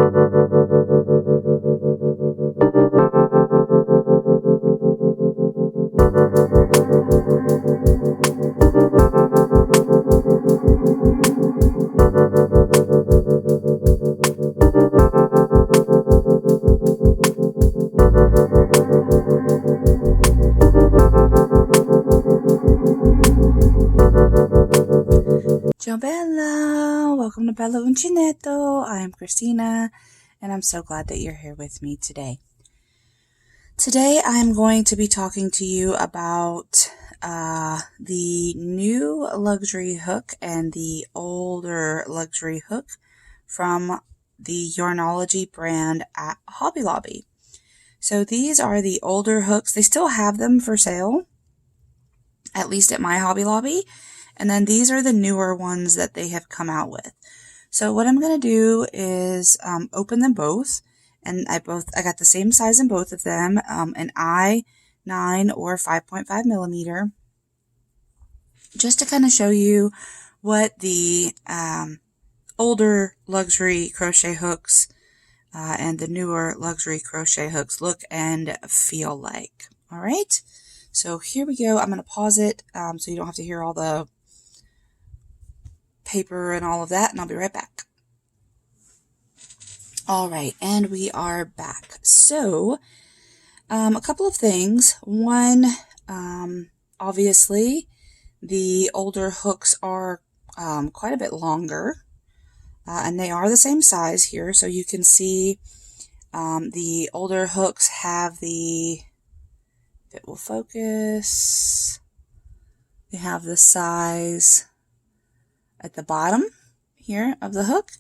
Ciao Bella! Welcome to Bellauncinettocrafts. I'm Christina, and I'm so glad that you're here with me today. Today I'm going to be talking to you about the new luxury hook and the older luxury hook from the Yarnology brand at Hobby Lobby. So these are the older hooks. They still have them for sale, at least at my Hobby Lobby. And then these are the newer ones that they have come out with. So what I'm going to do is open them both. And I got the same size in both of them, an I-9 or 5.5 millimeter. Just to kind of show you what the older luxury crochet hooks and the newer luxury crochet hooks look and feel like. All right. So here we go. I'm going to pause it so you don't have to hear all the paper and all of that, and I'll be right back. All right, and we are back. So, a couple of things. One, obviously, the older hooks are quite a bit longer, and they are the same size here. So you can see the older hooks have the, if it will focus, they have the size at the bottom here of the hook,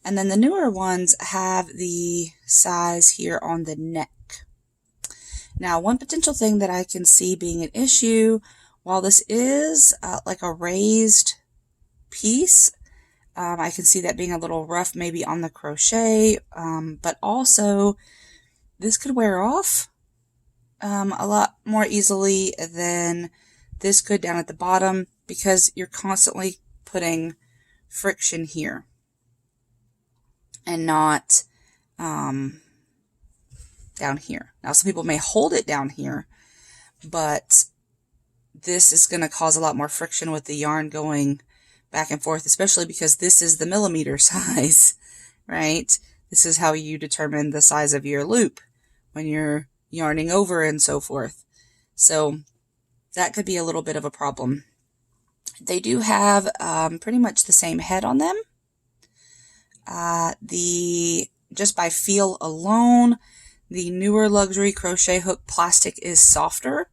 and then the newer ones have the size here on the neck. Now, one potential thing that I can see being an issue, while this is like a raised piece, I can see that being a little rough maybe on the crochet, but also this could wear off a lot more easily than this could down at the bottom, because you're constantly putting friction here and not down here. Now, some people may hold it down here, but this is going to cause a lot more friction with the yarn going back and forth, especially because this is the millimeter size, right? This is how you determine the size of your loop when you're yarning over and so forth. So that could be a little bit of a problem. They do have pretty much the same head on them. Just by feel alone, the newer luxury crochet hook plastic is softer.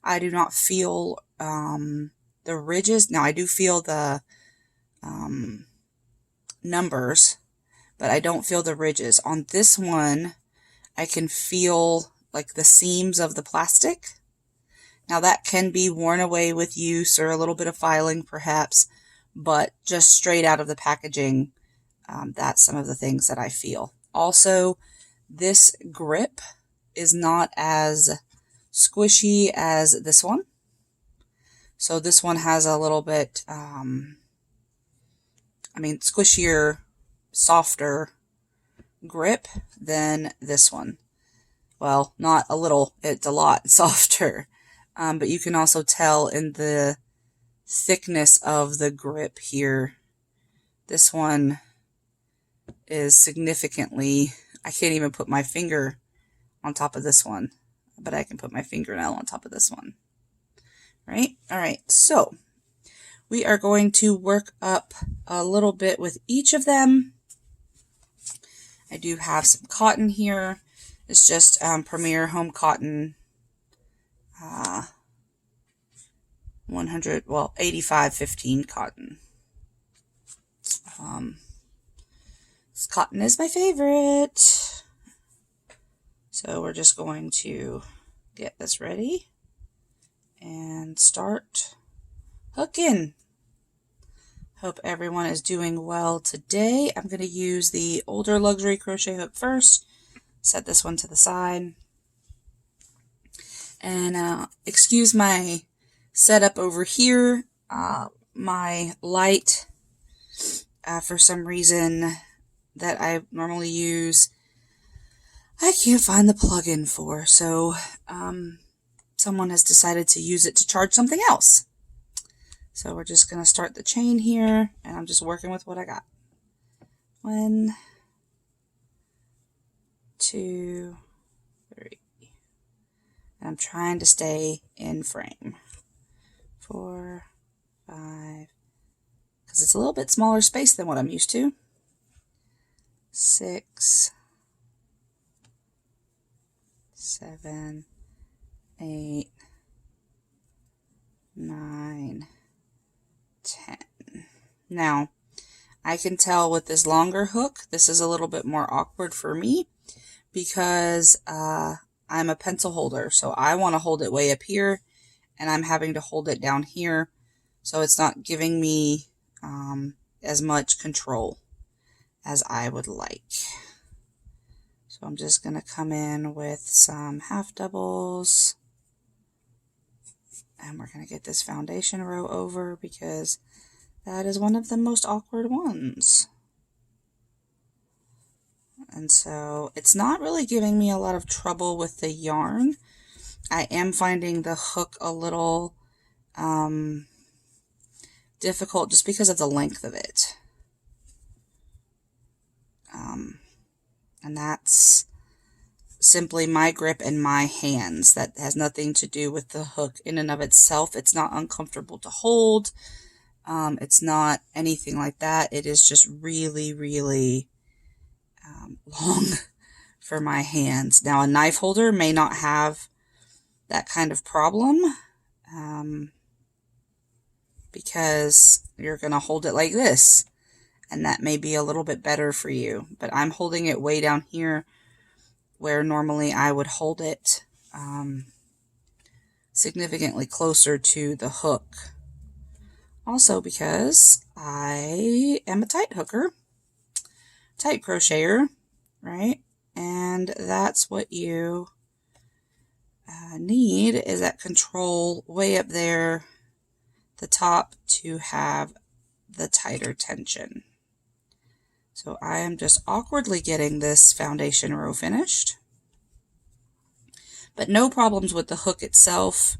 I do not feel the ridges. Now, I do feel the numbers, but I don't feel the ridges. On this one, I can feel like the seams of the plastic. Now, that can be worn away with use or a little bit of filing perhaps, but just straight out of the packaging, that's some of the things that I feel. Also, this grip is not as squishy as this one. So this one has a little bit, squishier, softer grip than this one. Well, not a little, it's a lot softer. But you can also tell in the thickness of the grip here. This one is significantly, I can't even put my finger on top of this one, but I can put my fingernail on top of this one. Right? All right, so we are going to work up a little bit with each of them. I do have some cotton here. It's just Premier Home Cotton 85-15 cotton. This cotton is my favorite. So we're just going to get this ready and start hooking. Hope everyone is doing well today. I'm going to use the older luxury crochet hook first. Set this one to the side. And excuse my setup over here. My light, for some reason, that I normally use, I can't find the plug-in for, so someone has decided to use it to charge something else. So we're just going to start the chain here, and I'm just working with what I got. 1, 2, 3. And I'm trying to stay in frame. 4, 5, because it's a little bit smaller space than what I'm used to. 6, 7, 8, 9, 10. Now, I can tell with this longer hook, this is a little bit more awkward for me because I'm a pencil holder, so I want to hold it way up here, and I'm having to hold it down here, so it's not giving me as much control as I would like. So I'm just going to come in with some half doubles, and we're going to get this foundation row over because that is one of the most awkward ones. And so it's not really giving me a lot of trouble with the yarn. I am finding the hook a little difficult just because of the length of it. And that's simply my grip and my hands. That has nothing to do with the hook in and of itself. It's not uncomfortable to hold. It's not anything like that. It is just really, really long for my hands. Now, a knife holder may not have that kind of problem because you're going to hold it like this, and that may be a little bit better for you. But I'm holding it way down here where normally I would hold it significantly closer to the hook. Also because I am a tight hooker, tight crocheter, right? And that's what you need, is that control way up there, the top, to have the tighter tension. So I am just awkwardly getting this foundation row finished. But no problems with the hook itself.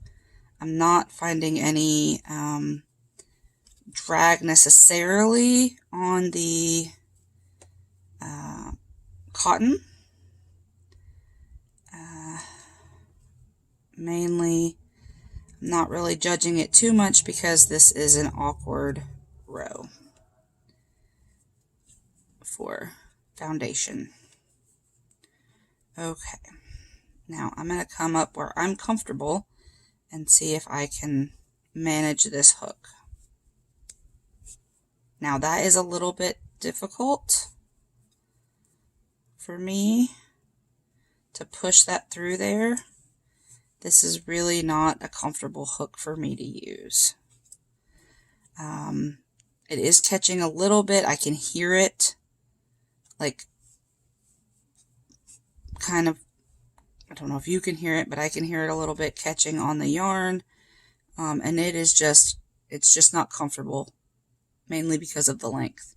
I'm not finding any drag necessarily on the cotton. Mainly, I'm not really judging it too much because this is an awkward row for foundation. Okay, now I'm going to come up where I'm comfortable and see if I can manage this hook. Now that is a little bit difficult for me to push that through there. This is really not a comfortable hook for me to use. It is catching a little bit. I can hear it, like, kind of, I don't know if you can hear it, but I can hear it a little bit catching on the yarn. And it is just, it's just not comfortable, mainly because of the length.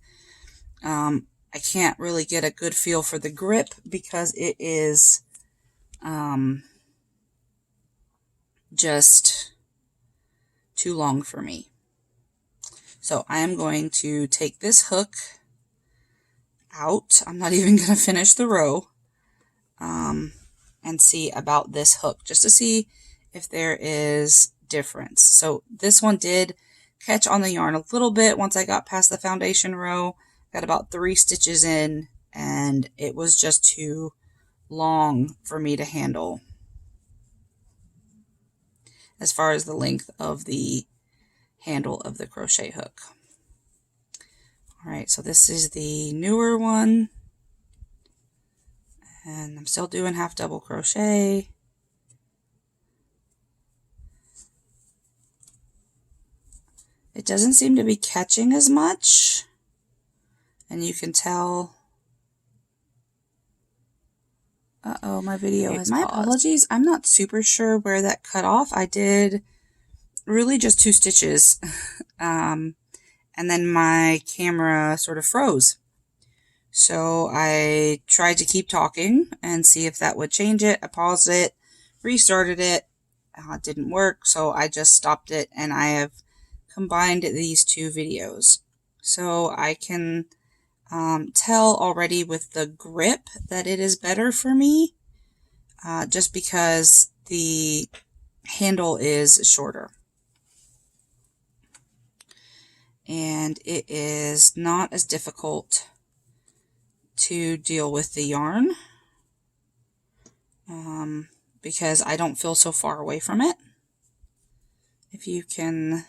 I can't really get a good feel for the grip because it is just too long for me. So I am going to take this hook out. I'm not even going to finish the row and see about this hook, just to see if there is difference. So this one did catch on the yarn a little bit once I got past the foundation row. Got about 3 stitches in, and it was just too long for me to handle as far as the length of the handle of the crochet hook. Alright, so this is the newer one, and I'm still doing half double crochet. It doesn't seem to be catching as much, and you can tell. Uh-oh, my video has paused. My apologies. I'm not super sure where that cut off. I did really just 2 stitches, and then my camera sort of froze. So I tried to keep talking and see if that would change it. I paused it, restarted it. It didn't work, so I just stopped it, and I have combined these two videos. So I can tell already with the grip that it is better for me, just because the handle is shorter. And it is not as difficult to deal with the yarn because I don't feel so far away from it. If you can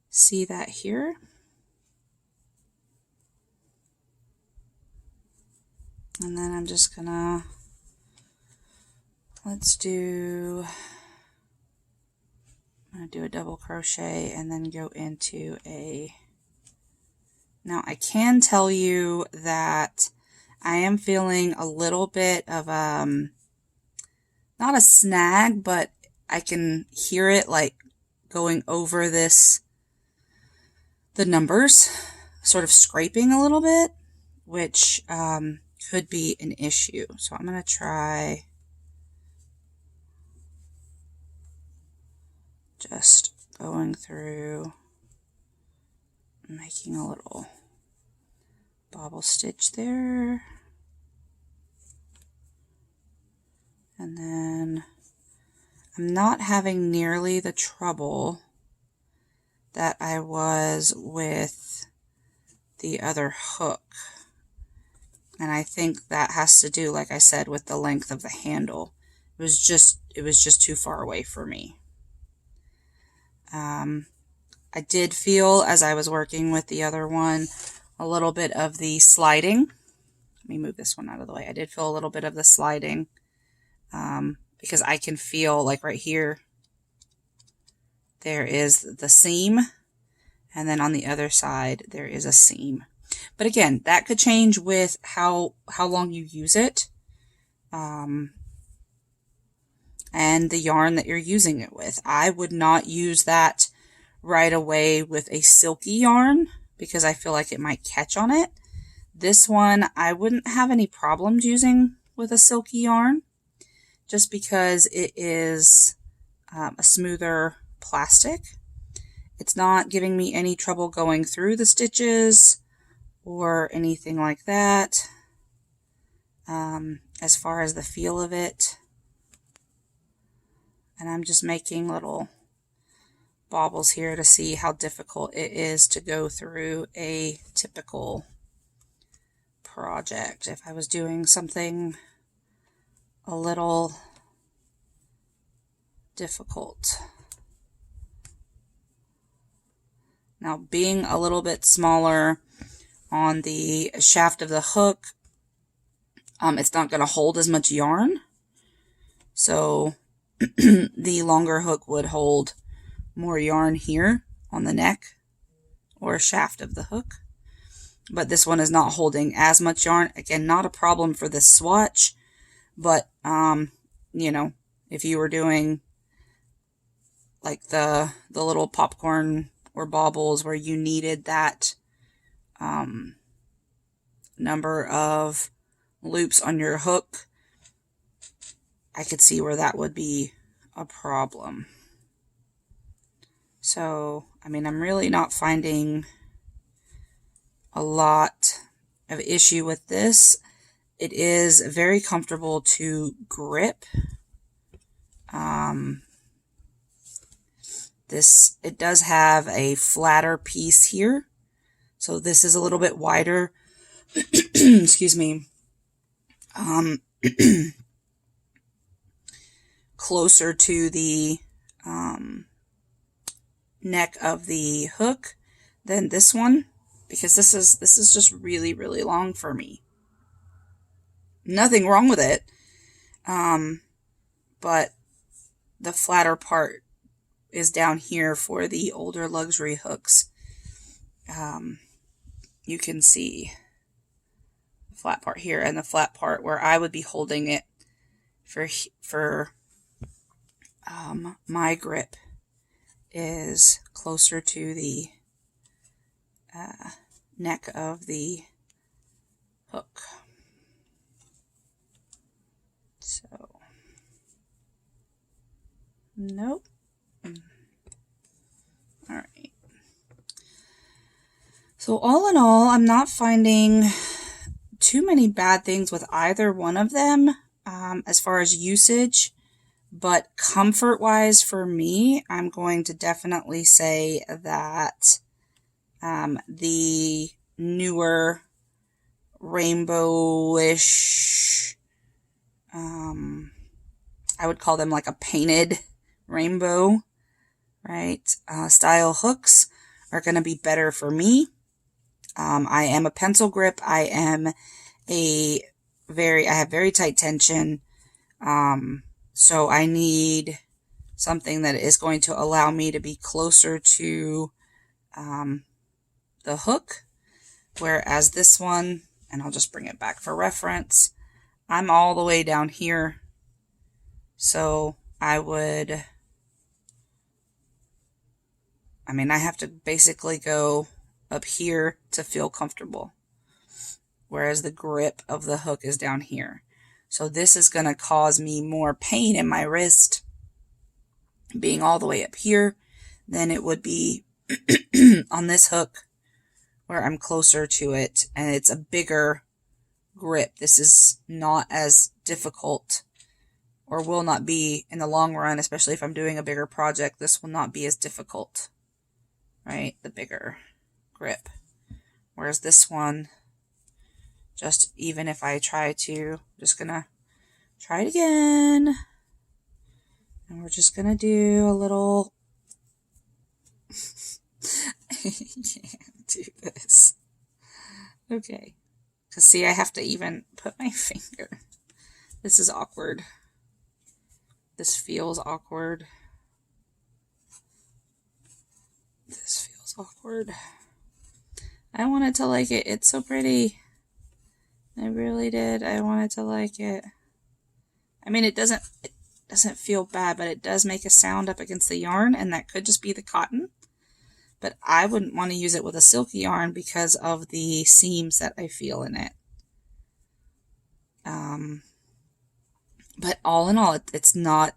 see that here. And then I'm just gonna, I'm gonna do a double crochet and then go into a, now I can tell you that I am feeling a little bit of not a snag, but I can hear it like going over this, the numbers, sort of scraping a little bit, which could be an issue. So I'm going to try just going through, making a little bobble stitch there. And then I'm not having nearly the trouble that I was with the other hook. And I think that has to do, like I said, with the length of the handle. It was just too far away for me. I did feel, as I was working with the other one, a little bit of the sliding. Let me move this one out of the way. I did feel a little bit of the sliding because I can feel, like right here, there is the seam, and then on the other side there is a seam. But again, that could change with how long you use it, and the yarn that you're using it with. I would not use that right away with a silky yarn because I feel like it might catch on it. This one I wouldn't have any problems using with a silky yarn, just because it is a smoother plastic. It's not giving me any trouble going through the stitches or anything like that. As far as the feel of it, and I'm just making little bobbles here to see how difficult it is to go through a typical project. If I was doing something a little difficult. Now, being a little bit smaller on the shaft of the hook, it's not going to hold as much yarn. So the longer hook would hold more yarn here on the neck or shaft of the hook. But this one is not holding as much yarn. Again, not a problem for this swatch, but you know, if you were doing like the little popcorn or baubles where you needed that number of loops on your hook, I could see where that would be a problem. So, I mean, I'm really not finding a lot of issue with this. It is very comfortable to grip. It does have a flatter piece here. So this is a little bit wider. Excuse me. Closer to the neck of the hook than this one, because this is just really, really long for me. Nothing wrong with it, but the flatter part is down here for the older luxury hooks. You can see the flat part here and the flat part where I would be holding it for my grip is closer to the neck of the hook. So, nope. All right. So all in all, I'm not finding too many bad things with either one of them as far as usage, but comfort-wise for me, I'm going to definitely say that the newer rainbowish, I would call them like a painted rainbow, right, style hooks are going to be better for me. I am a pencil grip. I have very tight tension. So I need something that is going to allow me to be closer to, the hook. Whereas this one, and I'll just bring it back for reference, I'm all the way down here. So I have to basically go up here to feel comfortable, whereas the grip of the hook is down here. So this is going to cause me more pain in my wrist being all the way up here than it would be on this hook where I'm closer to it and it's a bigger grip. This is not as difficult, or will not be in the long run, especially if I'm doing a bigger project. This will not be as difficult, right? The bigger grip. Whereas this one, just even if I try to, just gonna try it again. And we're just gonna do a little, I can't do this. Okay. Cause see, I have to even put my finger. This is awkward. This feels awkward. This feels awkward. I wanted to like it. It's so pretty. I really did. I wanted to like it. I mean, it doesn't feel bad, but it does make a sound up against the yarn, and that could just be the cotton. But I wouldn't want to use it with a silky yarn because of the seams that I feel in it. But all in all, it's not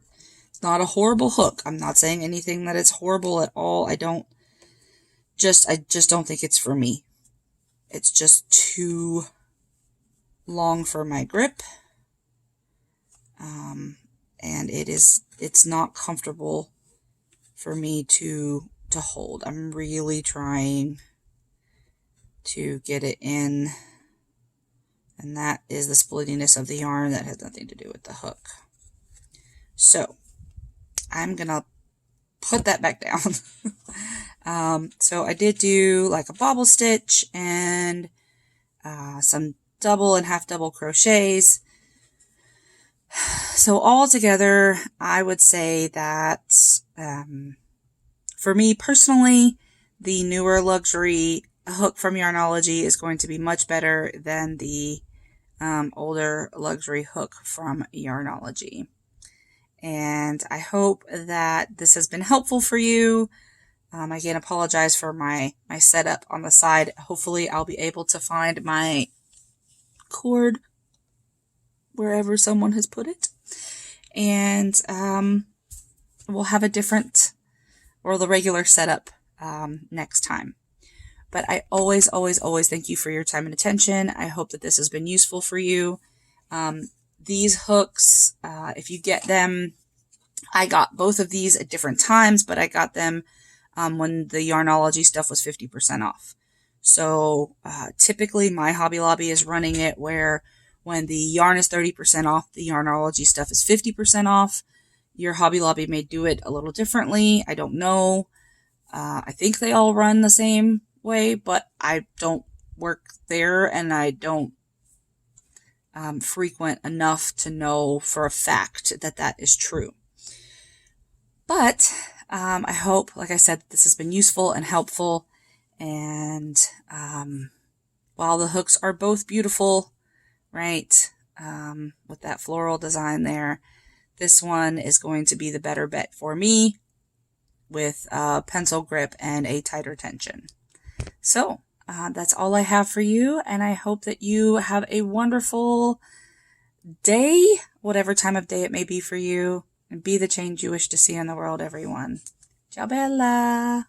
a horrible hook. I'm not saying anything that it's horrible at all. I just don't think it's for me. It's just too long for my grip. And it's not comfortable for me to hold. I'm really trying to get it in, and that is the splittiness of the yarn. That has nothing to do with the hook. So I'm gonna put that back down. So I did do like a bobble stitch and some double and half double crochets. So all together, I would say that for me personally, the newer luxury hook from Yarnology is going to be much better than the older luxury hook from Yarnology. And I hope that this has been helpful for you. Again, apologize for my setup on the side. Hopefully I'll be able to find my cord wherever someone has put it. And we'll have a different, or the regular setup next time. But I always thank you for your time and attention. I hope that this has been useful for you. These hooks, if you get them, I got both of these at different times, but I got them when the Yarnology stuff was 50% off. So typically my Hobby Lobby is running it where when the yarn is 30% off, the Yarnology stuff is 50% off. Your Hobby Lobby may do it a little differently. I don't know. I think they all run the same way, but I don't work there and I don't frequent enough to know for a fact that that is true. But I hope, like I said, this has been useful and helpful. And while the hooks are both beautiful, right, with that floral design there, this one is going to be the better bet for me with a pencil grip and a tighter tension. So That's all I have for you, and I hope that you have a wonderful day, whatever time of day it may be for you, and be the change you wish to see in the world, everyone. Ciao, Bella!